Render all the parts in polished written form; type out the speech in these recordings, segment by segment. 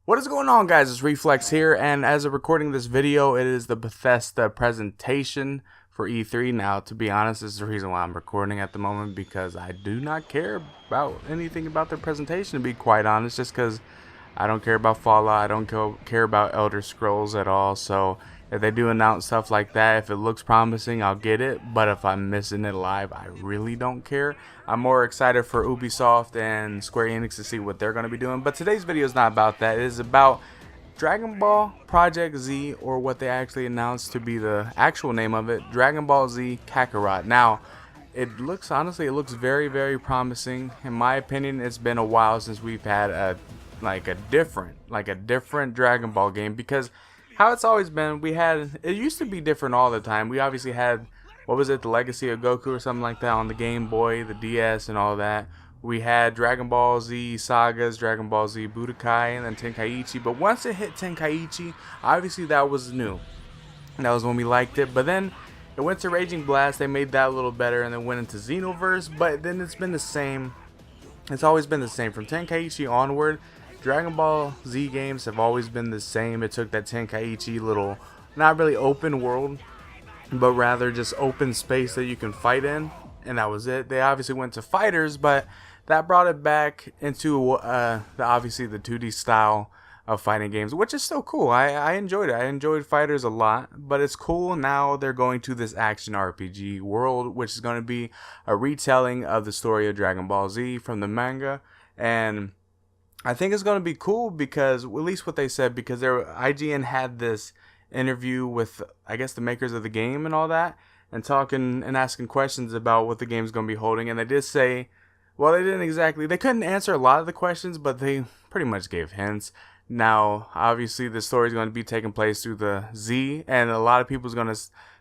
What is going on, guys? It's Reflex here, and as of recording this video, it is the Bethesda presentation for E3. Now, to be honest, this is the reason why I'm recording at the moment, because I do not care about anything about their presentation, to be quite honest, just because I don't care about Fallout, I don't care about Elder Scrolls at all. So if they do announce stuff like that, if it looks promising, I'll get it. But if I'm missing it live, I really don't care. I'm more excited for Ubisoft and Square Enix to see what they're going to be doing. But today's video is not about that. It is about Dragon Ball Project Z, or what they actually announced to be the actual name of it, Dragon Ball Z Kakarot. Now, it looks very, very promising. In my opinion, it's been a while since we've had a different Dragon Ball game, because how it's always been, it used to be different all the time. We obviously had, what was it, the Legacy of Goku or something like that on the Game Boy, the DS and all that. We had Dragon Ball Z Sagas, Dragon Ball Z Budokai, and then Tenkaichi. But once it hit Tenkaichi, obviously that was new. That was when we liked it. But then it went to Raging Blast, they made that a little better, and then went into Xenoverse. But then it's been the same. It's always been the same. From Tenkaichi onward, Dragon Ball Z games have always been the same. It took that Tenkaichi little, not really open world, but rather just open space that you can fight in, and that was it. They obviously went to fighters, but that brought it back into obviously the 2D style of fighting games, which is still cool. I enjoyed it. I enjoyed fighters a lot, but it's cool now they're going to this action RPG world, which is going to be a retelling of the story of Dragon Ball Z from the manga. And I think it's going to be cool, because at least what they said, because IGN had this interview with, I guess, the makers of the game and all that, and talking and asking questions about what the game's going to be holding. And they did say, well, they couldn't answer a lot of the questions, but they pretty much gave hints. Now, obviously, the story is going to be taking place through the Z, and a lot of people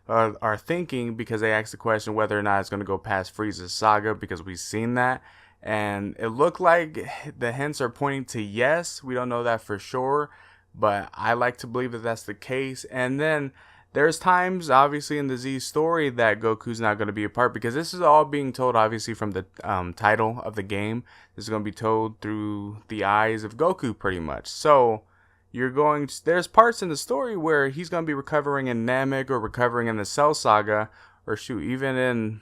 are thinking, because they asked the question whether or not it's going to go past Frieza's saga, because we've seen that. And it looked like the hints are pointing to yes. We don't know that for sure, but I like to believe that that's the case. And then there's times, obviously, in the Z story that Goku's not going to be a part, because this is all being told, obviously, from the title of the game. This is going to be told through the eyes of Goku, pretty much. So there's parts in the story where he's going to be recovering in Namek, or recovering in the Cell Saga, or shoot, even in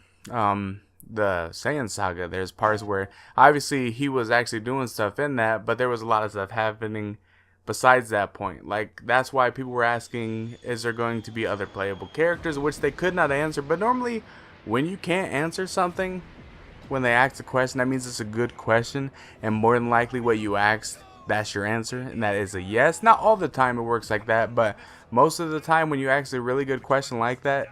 the Saiyan Saga. There's parts where obviously he was actually doing stuff in that, but there was a lot of stuff happening besides that point. Like, that's why people were asking, is there going to be other playable characters, which they could not answer. But normally when you can't answer something, when they ask a question, that means it's a good question, and more than likely what you asked, that's your answer, and that is a yes. Not all the time it works like that, but most of the time when you ask a really good question like that,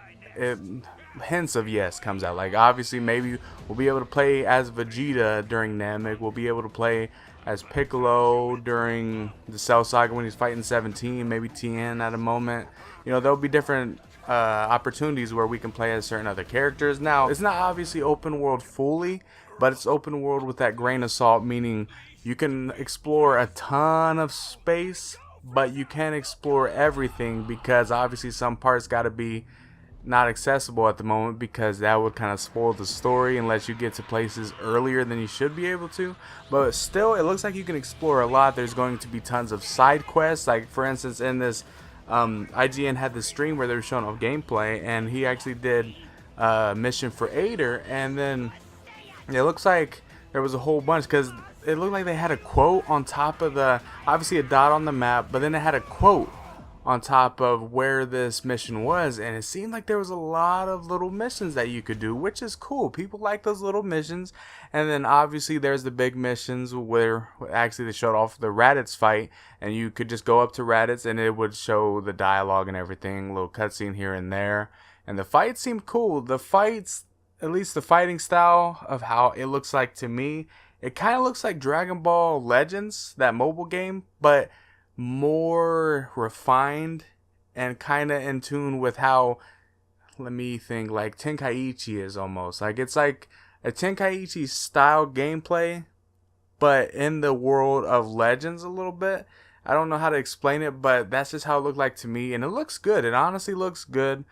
hints of yes comes out. Like, obviously, maybe we'll be able to play as Vegeta during Namek. We'll be able to play as Piccolo during the Cell Saga when he's fighting 17, maybe Tien at a moment. You know, there'll be different opportunities where we can play as certain other characters. Now, it's not obviously open world fully, but it's open world with that grain of salt, meaning you can explore a ton of space, but you can't explore everything, because obviously some parts got to be not accessible at the moment, because that would kind of spoil the story unless you get to places earlier than you should be able to. But still, it looks like you can explore a lot. There's going to be tons of side quests. Like, for instance, in this IGN had this stream where they were showing off gameplay, and he actually did a mission for Ader, and then it looks like there was a whole bunch, because it looked like they had a quote on top of obviously a dot on the map, but then it had a quote on top of where this mission was, and it seemed like there was a lot of little missions that you could do, which is cool. People like those little missions. And then obviously there's the big missions where actually they showed off the Raditz fight, and you could just go up to Raditz and it would show the dialogue and everything, a little cutscene here and there. And the fights seemed cool. The fights, at least the fighting style of how it looks like to me, it kind of looks like Dragon Ball Legends, that mobile game, but more refined and kind of in tune with how, let me think, like Tenkaichi is almost. Like, it's like a Tenkaichi style gameplay, but in the world of Legends a little bit. I don't know how to explain it, but that's just how it looked like to me, and it looks good. It honestly looks good.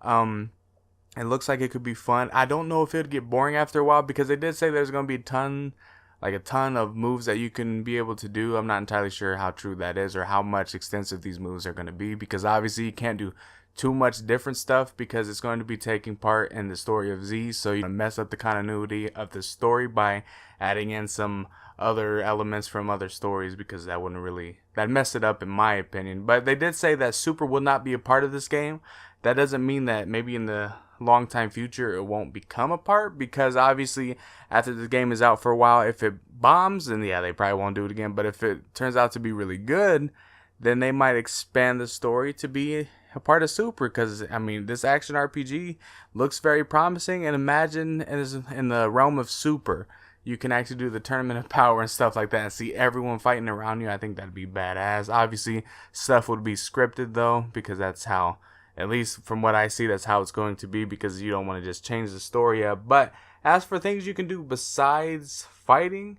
It looks like it could be fun. I don't know if it'd get boring after a while, because they did say there's going to be a ton like a ton of moves that you can be able to do. I'm not entirely sure how true that is or how much extensive these moves are going to be, because obviously you can't do too much different stuff because it's going to be taking part in the story of Z, so you mess up the continuity of the story by adding in some other elements from other stories, because that messed it up in my opinion. But they did say that Super will not be a part of this game. That doesn't mean that maybe in the long time future it won't become a part, because obviously after the game is out for a while, if it bombs, then yeah, they probably won't do it again. But if it turns out to be really good, then they might expand the story to be a part of Super, because I mean, this action RPG looks very promising, and imagine in the realm of Super you can actually do the tournament of power and stuff like that and see everyone fighting around you. I think that'd be badass. Obviously stuff would be scripted though, because that's how, at least from what I see, that's how it's going to be, because you don't want to just change the story up. But as for things you can do besides fighting,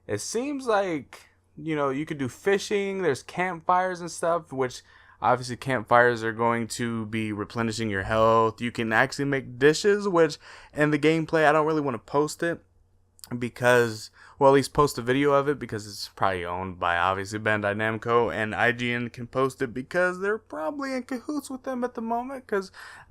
it seems like, you know, you could do fishing. There's campfires and stuff, which obviously campfires are going to be replenishing your health. You can actually make dishes, which in the gameplay I don't really want to post it, because, well, at least post a video of it, because it's probably owned by obviously Bandai Namco, and IGN can post it because they're probably in cahoots with them at the moment, because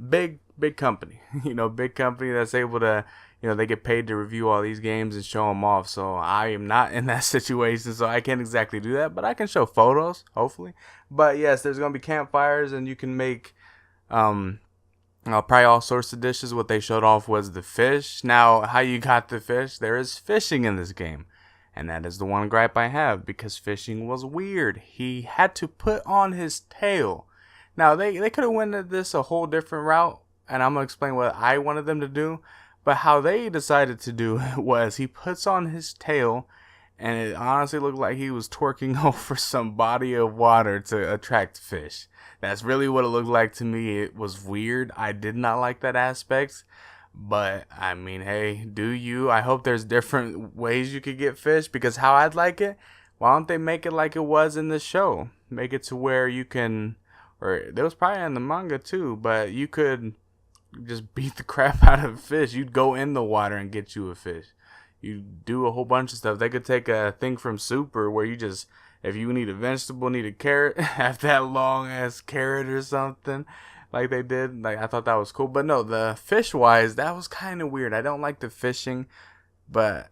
big company, you know, big company that's able to, you know, they get paid to review all these games and show them off. So I am not in that situation, so I can't exactly do that, but I can show photos, hopefully. But yes, there's going to be campfires, and you can make probably all sorts of dishes. What they showed off was the fish. Now, how you got the fish? There is fishing in this game, and that is the one gripe I have, because fishing was weird. He had to put on his tail. Now, they could have went this a whole different route, and I'm going to explain what I wanted them to do. But how they decided to do it was he puts on his tail, and it honestly looked like he was twerking over some body of water to attract fish. That's really what it looked like to me. It was weird. I did not like that aspect. But, I mean, hey, do you? I hope there's different ways you could get fish, because how I'd like it, why don't they make it like it was in the show? Make it to where you can, or there was probably in the manga too, but you could just beat the crap out of a fish. You'd go in the water and get you a fish. You do a whole bunch of stuff. They could take a thing from Super where you just, if you need a vegetable, need a carrot, have that long ass carrot or something like they did. Like, I thought that was cool. But no, the fish wise, that was kind of weird. I don't like the fishing, but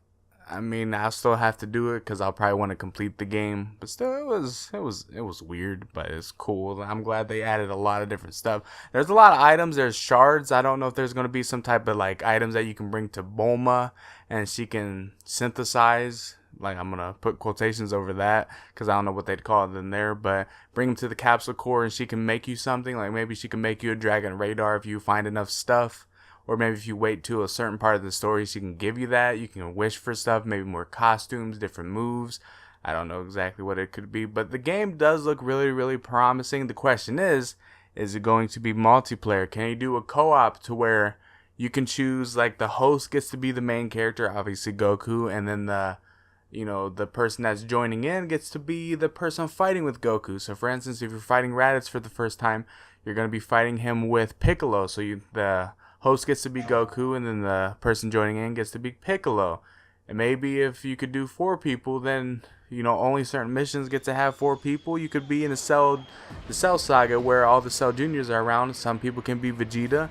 I mean, I'll still have to do it because I'll probably want to complete the game. But still, it was weird, but it's cool. I'm glad they added a lot of different stuff. There's a lot of items. There's shards. I don't know if there's going to be some type of like items that you can bring to Bulma and she can synthesize. Like, I'm going to put quotations over that because I don't know what they'd call it in there. But bring them to the capsule core and she can make you something. Like, maybe she can make you a dragon radar if you find enough stuff. Or maybe if you wait to a certain part of the story, she can give you that. You can wish for stuff, maybe more costumes, different moves. I don't know exactly what it could be. But the game does look really, really promising. The question is it going to be multiplayer? Can you do a co-op to where you can choose, like, the host gets to be the main character, obviously Goku, and then the person that's joining in gets to be the person fighting with Goku. So, for instance, if you're fighting Raditz for the first time, you're going to be fighting him with Piccolo. So the host gets to be Goku, and then the person joining in gets to be Piccolo. And maybe if you could do 4 people, then, only certain missions get to have 4 people. You could be in the Cell Saga where all the Cell Juniors are around. Some people can be Vegeta.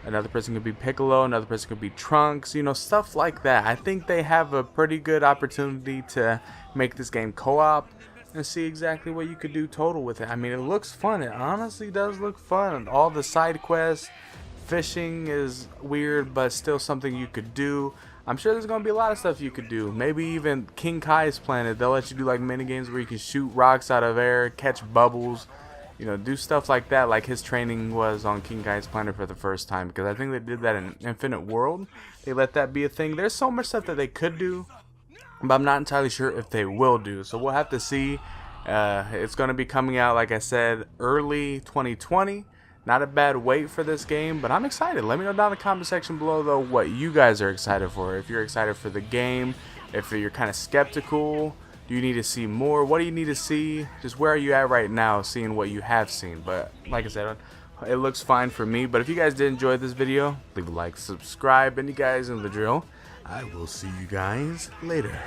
Another person could be Piccolo. Another person could be Trunks. Stuff like that. I think they have a pretty good opportunity to make this game co-op and see exactly what you could do total with it. I mean, it looks fun. It honestly does look fun. All the side quests. Fishing is weird, but still something you could do. I'm sure there's going to be a lot of stuff you could do. Maybe even King Kai's planet. They'll let you do like mini games where you can shoot rocks out of air, catch bubbles, do stuff like that, like his training was on King Kai's planet for the first time, because I think they did that in Infinite World. They let that be a thing. There's so much stuff that they could do, but I'm not entirely sure if they will do. So we'll have to see. It's going to be coming out, like I said, early 2020. Not a bad wait for this game, but I'm excited. Let me know down in the comment section below, though, what you guys are excited for. If you're excited for the game, if you're kind of skeptical, do you need to see more? What do you need to see? Just where are you at right now, seeing what you have seen? But like I said, it looks fine for me. But if you guys did enjoy this video, leave a like, subscribe, and you guys know the drill. I will see you guys later.